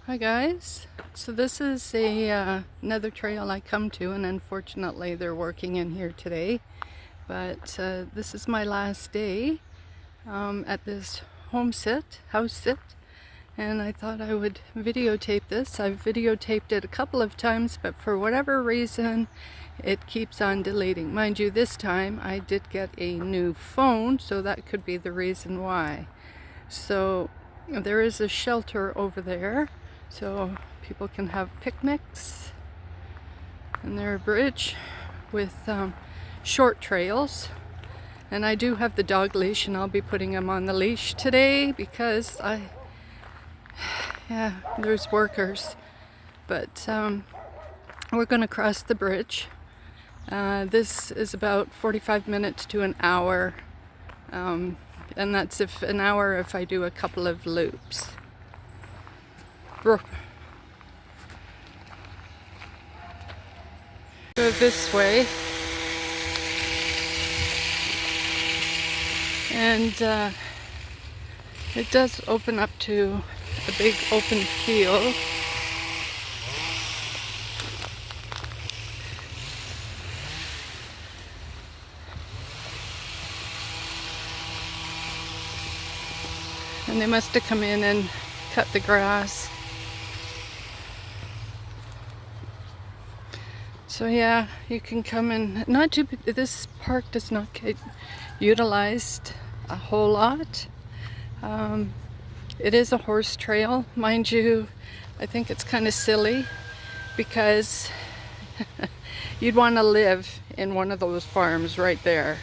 Hi guys. So this is another trail I come to, and unfortunately they're working in here today. But this is my last day at this house sit, and I thought I would videotape this. I've videotaped it a couple of times, but for whatever reason it keeps on deleting. Mind you, this time I did get a new phone, so that could be the reason why. So there is a shelter over there, so people can have picnics, and there's a bridge with short trails. And I do have the dog leash, and I'll be putting him on the leash today because there's workers. But we're going to cross the bridge. This is about 45 minutes to an hour, and that's an hour if I do a couple of loops. Go this way, and it does open up to a big open field. And they must have come in and cut the grass. So yeah, you can come in. This park does not get utilized a whole lot. It is a horse trail, mind you. I think it's kind of silly because you'd want to live in one of those farms right there.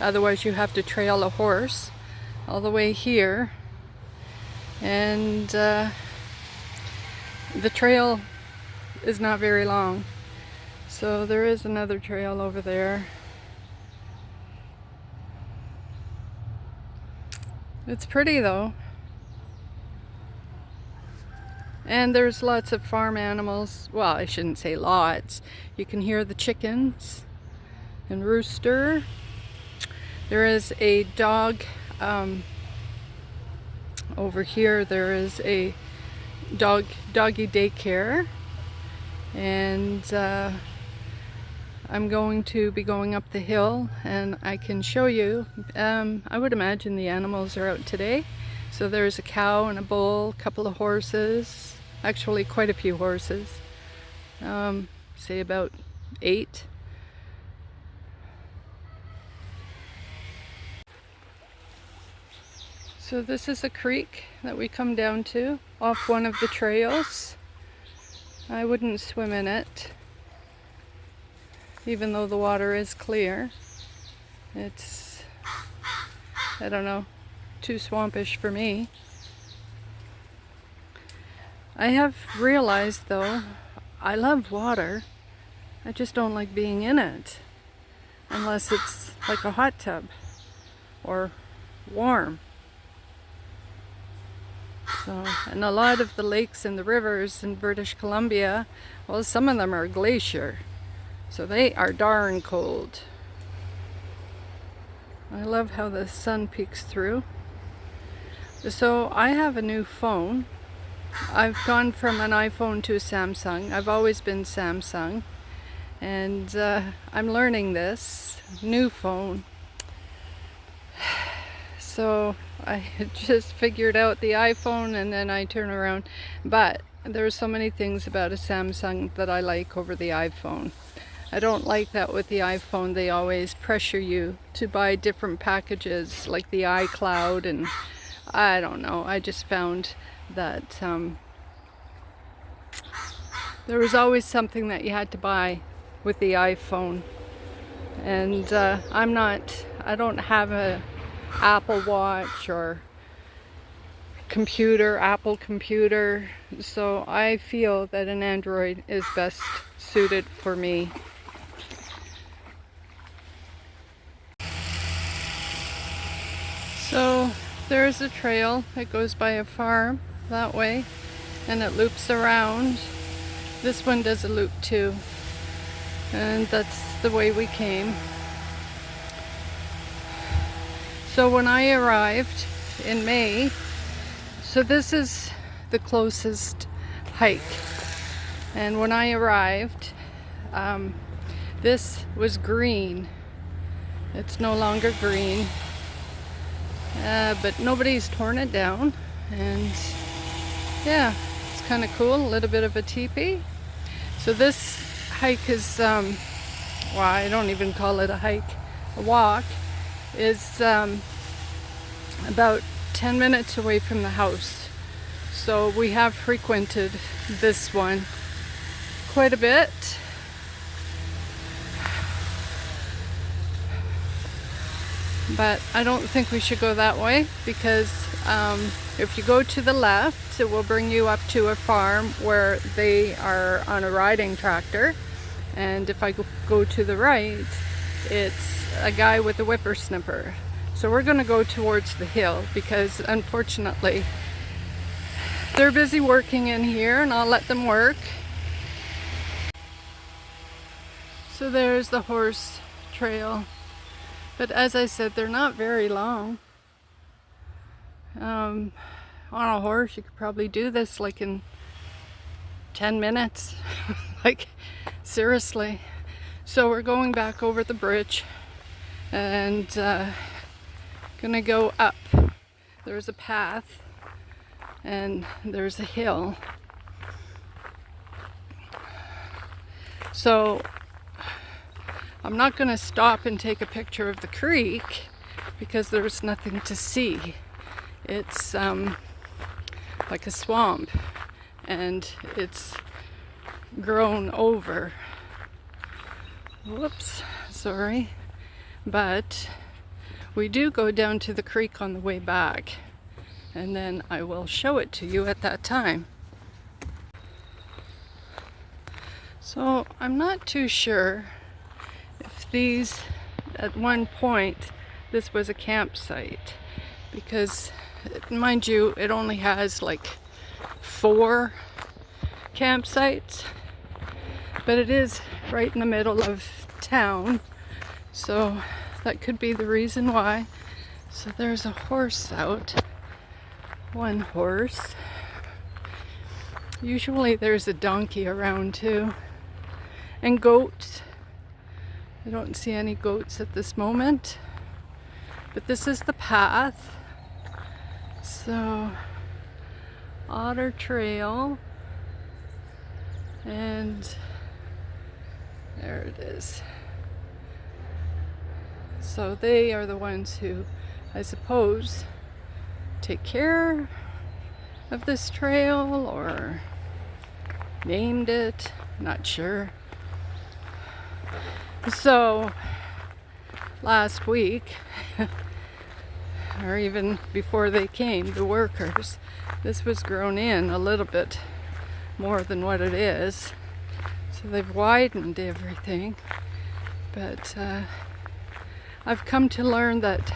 Otherwise you have to trail a horse all the way here, and the trail is not very long. So there is another trail over there. It's pretty though. And there's lots of farm animals. Well, I shouldn't say lots. You can hear the chickens and rooster. There is a dog over here. There is a doggy daycare, and I'm going to be going up the hill, and I can show you. I would imagine the animals are out today. So there's a cow and a bull, a couple of horses, actually quite a few horses, say about 8. So this is a creek that we come down to off one of the trails. I wouldn't swim in it, even though the water is clear. It's, I don't know, too swampish for me. I have realized though, I love water. I just don't like being in it unless it's like a hot tub or warm. So, and a lot of the lakes and the rivers in British Columbia, well, some of them are glacier, so they are darn cold. I love how the sun peeks through. So I have a new phone. I've gone from an iPhone to a Samsung. I've always been Samsung, and I'm learning this new phone. So I just figured out the iPhone, and then I turn around. But there are so many things about a Samsung that I like over the iPhone. I don't like that with the iPhone. They always pressure you to buy different packages, like the iCloud, and I don't know. I just found that there was always something that you had to buy with the iPhone. And I don't have a Apple Watch or Apple computer, so I feel that an Android is best suited for me. So there's a trail that goes by a farm that way, and it loops around. This one does a loop too, and that's the way we came. So when I arrived in May, So this is the closest hike, and when I arrived, this was green. It's no longer green, but nobody's torn it down, and yeah, it's kind of cool. A little bit of a teepee. So this hike is, well, I don't even call it a hike, a walk, is about 10 minutes away from the house. So we have frequented this one quite a bit. But I don't think we should go that way, because if you go to the left, it will bring you up to a farm where they are on a riding tractor. And if I go to the right, it's a guy with a whippersnapper. So we're going to go towards the hill, because unfortunately they're busy working in here, and I'll let them work. So there's the horse trail. But as I said, they're not very long. On a horse, you could probably do this like in 10 minutes. Like, seriously. So we're going back over the bridge and gonna go up. There's a path and there's a hill. So I'm not going to stop and take a picture of the creek, because there's nothing to see. It's like a swamp, and it's grown over. Whoops, sorry. But we do go down to the creek on the way back, and then I will show it to you at that time. So I'm not too sure if these, at one point, this was a campsite, because mind you, it only has like 4 campsites, but it is right in the middle of town, so that could be the reason why. So there's a horse out, 1 horse. Usually there's a donkey around too, and goats. I don't see any goats at this moment, but this is the path. So, Otter Trail, and there it is. So they are the ones who, I suppose, take care of this trail or named it, not sure. So last week, or even before they came, the workers, this was grown in a little bit more than what it is. So they've widened everything. But I've come to learn that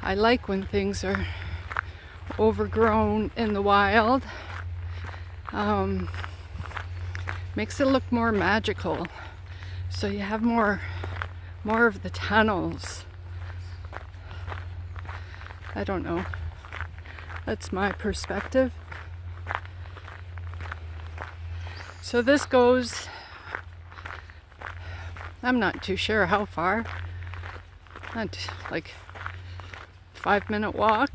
I like when things are overgrown in the wild. Makes it look more magical. So you have more of the tunnels. I don't know. That's my perspective. So this goes, I'm not too sure how far. Not like 5-minute walk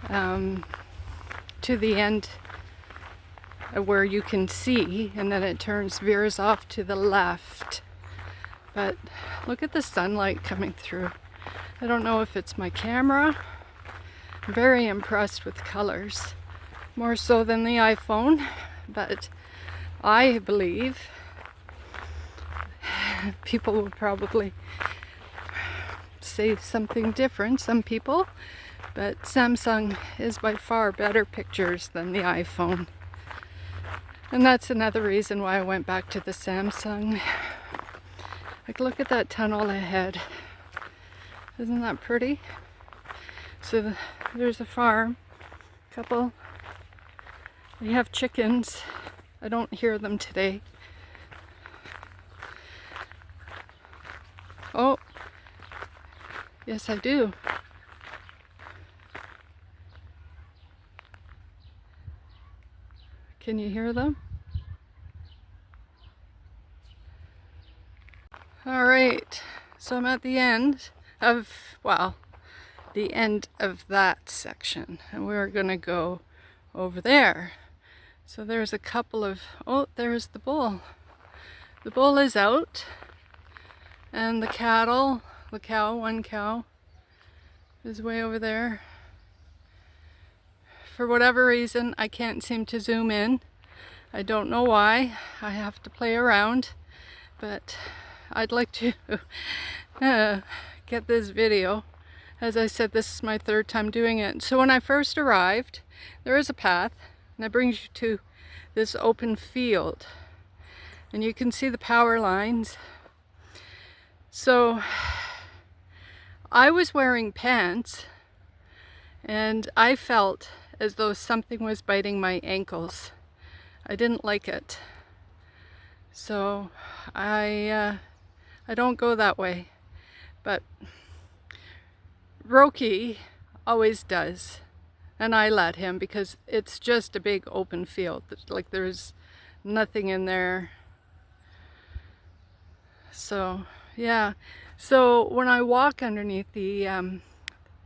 to the end where you can see, and then it veers off to the left. But look at the sunlight coming through. I don't know if it's my camera. I'm very impressed with colors, more so than the iPhone, but I believe people will probably say something different, some people, but Samsung is by far better pictures than the iPhone. And that's another reason why I went back to the Samsung. Like, look at that tunnel ahead. Isn't that pretty? So there's a farm, couple. They have chickens. I don't hear them today. Oh, yes I do. Can you hear them? All right, so I'm at the end of, well, the end of that section, and we're gonna go over there. So there's a couple of, oh, there's the bull. The bull is out, and the cattle, the cow, one cow, is way over there. For whatever reason, I can't seem to zoom in. I don't know why. I have to play around, but I'd like to get this video. As I said, this is my third time doing it. So when I first arrived, there is a path, and it brings you to this open field. And you can see the power lines. So I was wearing pants, and I felt as though something was biting my ankles. I didn't like it. So I don't go that way. But Roki always does. And I let him because it's just a big open field. Like there's nothing in there. So yeah. So when I walk underneath the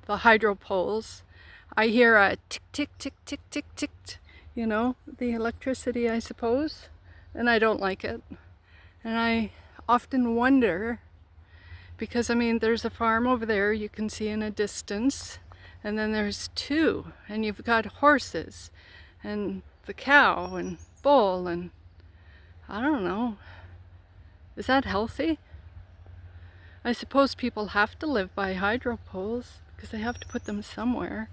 hydro poles, I hear a tick, tick, tick, tick, tick, tick, you know, the electricity, I suppose, and I don't like it. And I often wonder, because I mean, there's a farm over there you can see in a distance, and then there's two, and you've got horses, and the cow, and bull, and I don't know, is that healthy? I suppose people have to live by hydro poles, because they have to put them somewhere.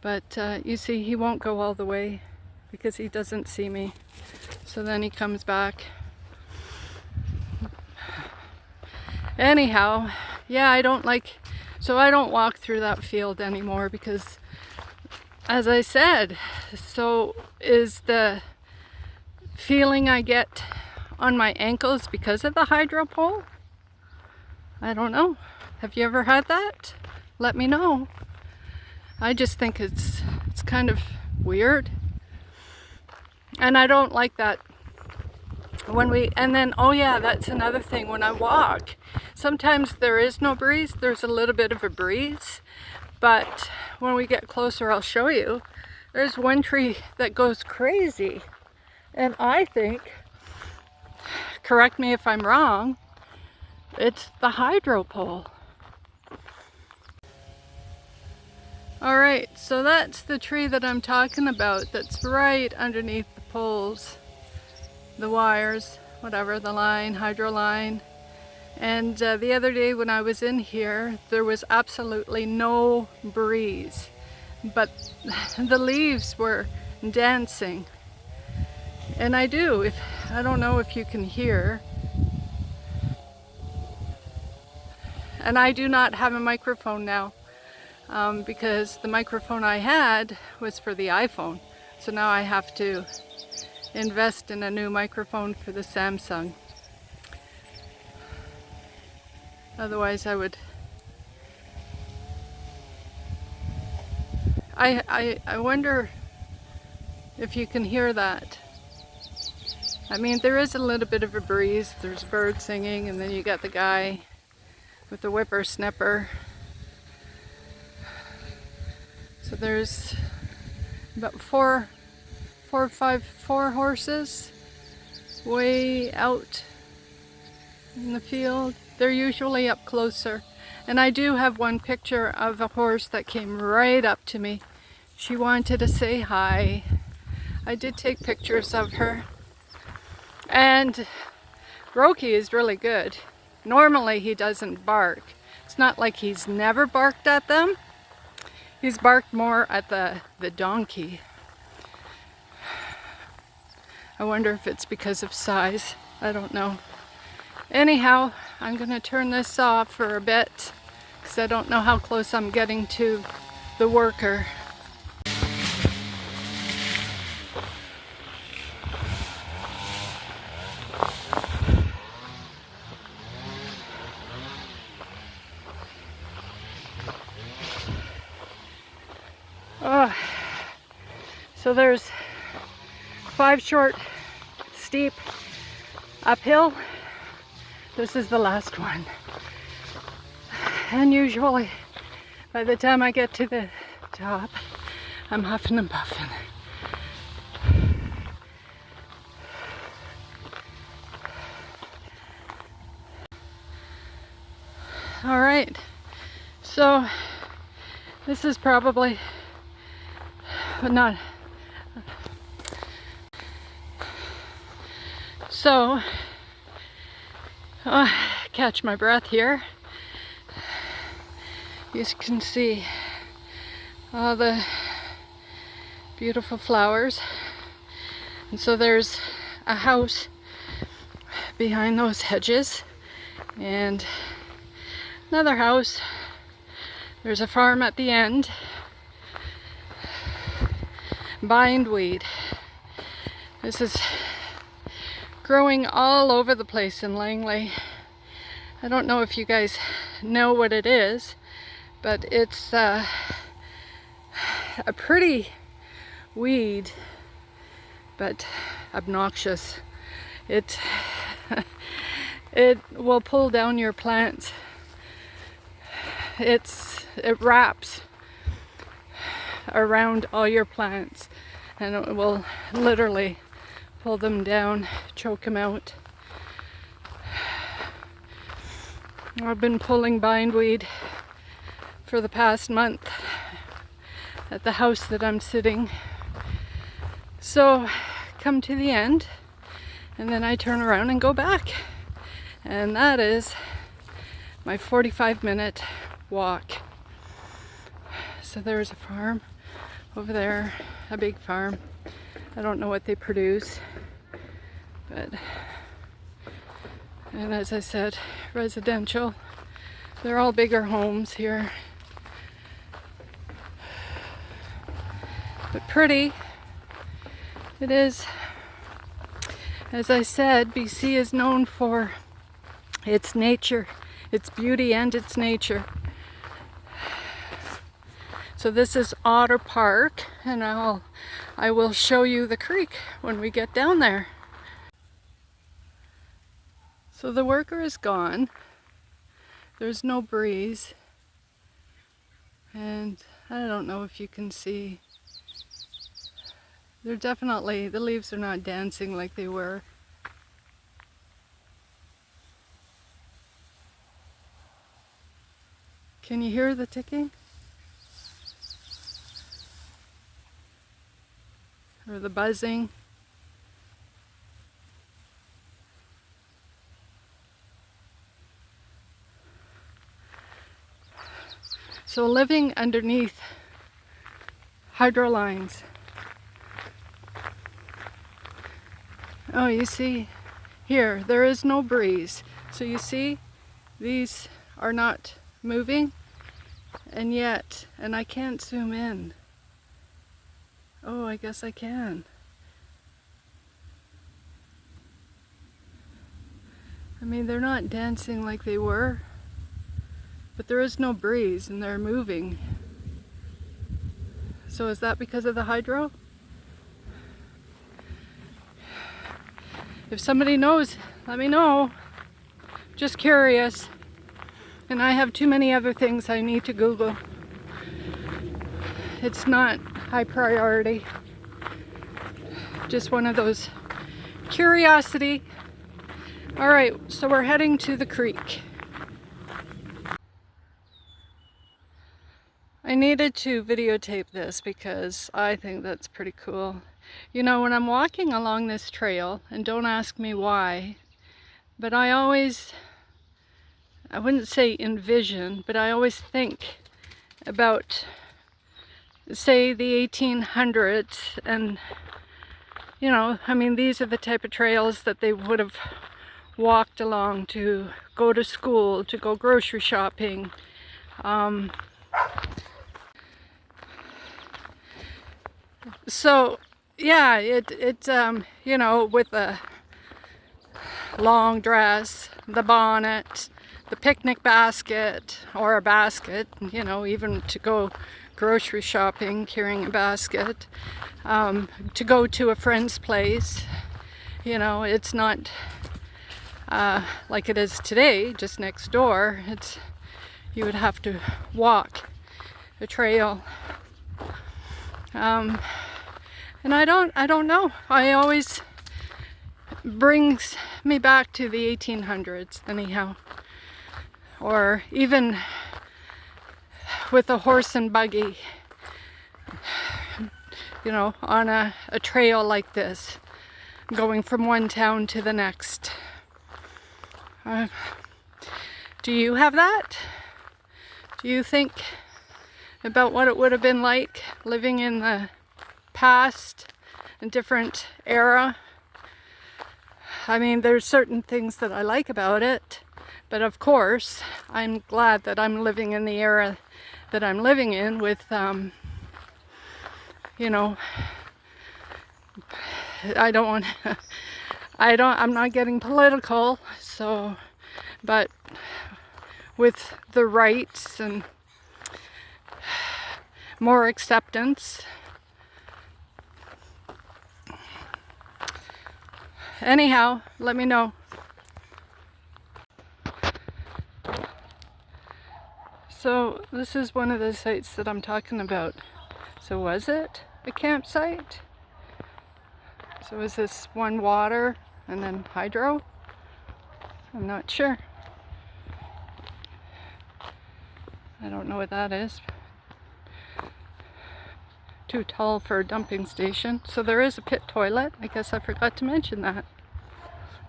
But you see, he won't go all the way because he doesn't see me. So then he comes back. Anyhow, yeah, I don't walk through that field anymore because, as I said, so is the feeling I get on my ankles because of the hydro pole? I don't know. Have you ever had that? Let me know. I just think it's kind of weird. And I don't like that and then, oh yeah, that's another thing. When I walk, sometimes there is no breeze. There's a little bit of a breeze. But when we get closer, I'll show you. There's one tree that goes crazy. And I think, correct me if I'm wrong, it's the hydro pole. Alright, so that's the tree that I'm talking about, that's right underneath the poles, the wires, whatever, the line, hydro line. And the other day when I was in here, there was absolutely no breeze, but the leaves were dancing. And I don't know if you can hear. And I do not have a microphone now. Because the microphone I had was for the iPhone. So now I have to invest in a new microphone for the Samsung. Otherwise I would... I wonder if you can hear that. I mean, there is a little bit of a breeze. There's birds singing, and then you got the guy with the whippersnapper. So there's about four horses way out in the field. They're usually up closer. And I do have one picture of a horse that came right up to me. She wanted to say hi. I did take pictures of her. And Roki is really good. Normally he doesn't bark. It's not like he's never barked at them. He's barked more at the donkey. I wonder if it's because of size. I don't know. Anyhow, I'm going to turn this off for a bit because I don't know how close I'm getting to the worker. So there's 5 short, steep uphill. This is the last one. And usually, by the time I get to the top, I'm huffing and puffing. All right, so this is probably not. So, catch my breath here. You can see all the beautiful flowers. And so there's a house behind those hedges and another house. There's a farm at the end. Bindweed. This is growing all over the place in Langley. I don't know if you guys know what it is, but it's a pretty weed, but obnoxious. It will pull down your plants. It wraps around all your plants and it will literally pull them down, choke them out. I've been pulling bindweed for the past month at the house that I'm sitting. So come to the end and then I turn around and go back. And that is my 45-minute walk. So there's a farm over there, a big farm. I don't know what they produce, but, and as I said, residential. They're all bigger homes here. But pretty. It is. As I said, BC is known for its nature, its beauty and its nature. So this is Otter Park, and I will show you the creek when we get down there. So the worker is gone. There's no breeze. And I don't know if you can see. They're definitely, the leaves are not dancing like they were. Can you hear the ticking? Or the buzzing? So living underneath hydro lines. Oh, you see here, there is no breeze. So you see, these are not moving, and yet, and I can't zoom in. Oh, I guess I can. I mean, they're not dancing like they were, but there is no breeze and they're moving. So is that because of the hydro? If somebody knows, let me know. Just curious. And I have too many other things I need to Google. It's not high priority. Just one of those curiosity. All right, so we're heading to the creek. I needed to videotape this because I think that's pretty cool. You know, when I'm walking along this trail, and don't ask me why, but I wouldn't say envision, but I always think about, say, the 1800s, and, you know, I mean, these are the type of trails that they would have walked along to go to school, to go grocery shopping. So, yeah, you know, with the long dress, the bonnet, the picnic basket or a basket, you know, even to go grocery shopping carrying a basket, to go to a friend's place. You know, it's not like it is today, just next door. You would have to walk a trail. And I don't know. I always brings me back to the 1800s anyhow, or even with a horse and buggy, you know, on a trail like this, going from one town to the next. Do you have that? Do you think about what it would have been like living in the past, a different era? I mean, there's certain things that I like about it, but of course, I'm glad that I'm living in the era that I'm living in with, you know, I'm not getting political, so, but with the rights and more acceptance. Anyhow, let me know. So this is one of the sites that I'm talking about. So was it a campsite? So is this one water and then hydro? I'm not sure. I don't know what that is. Too tall for a dumping station. So there is a pit toilet. I guess I forgot to mention that.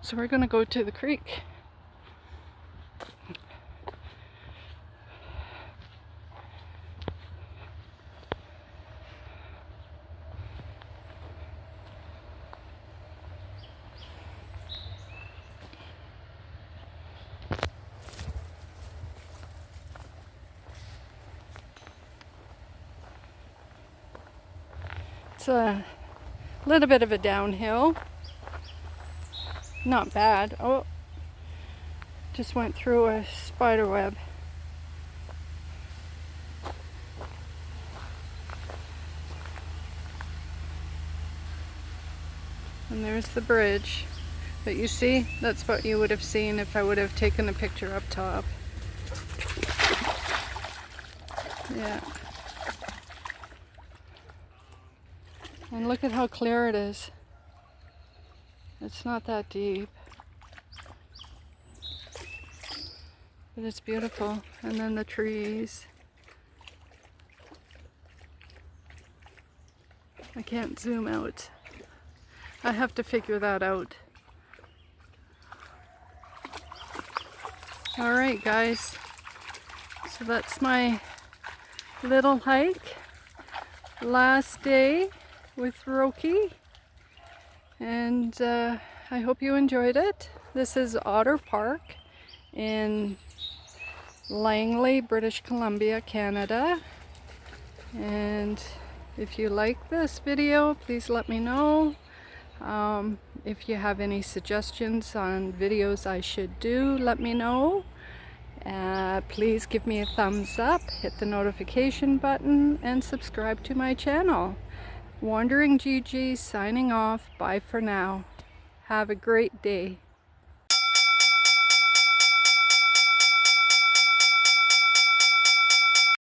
So we're gonna go to the creek. It's a little bit of a downhill. Not bad. Oh, just went through a spider web. And there's the bridge. But you see, that's what you would have seen if I would have taken a picture up top. Yeah. And look at how clear it is. It's not that deep. But it's beautiful. And then the trees. I can't zoom out. I have to figure that out. Alright guys. So that's my little hike. Last day with Roki. And I hope you enjoyed it. This is Otter Park in Langley, British Columbia, Canada. And if you like this video, please let me know. If you have any suggestions on videos I should do, let me know. Please give me a thumbs up, hit the notification button, and subscribe to my channel. Wandering Gigi signing off. Bye for now. Have a great day.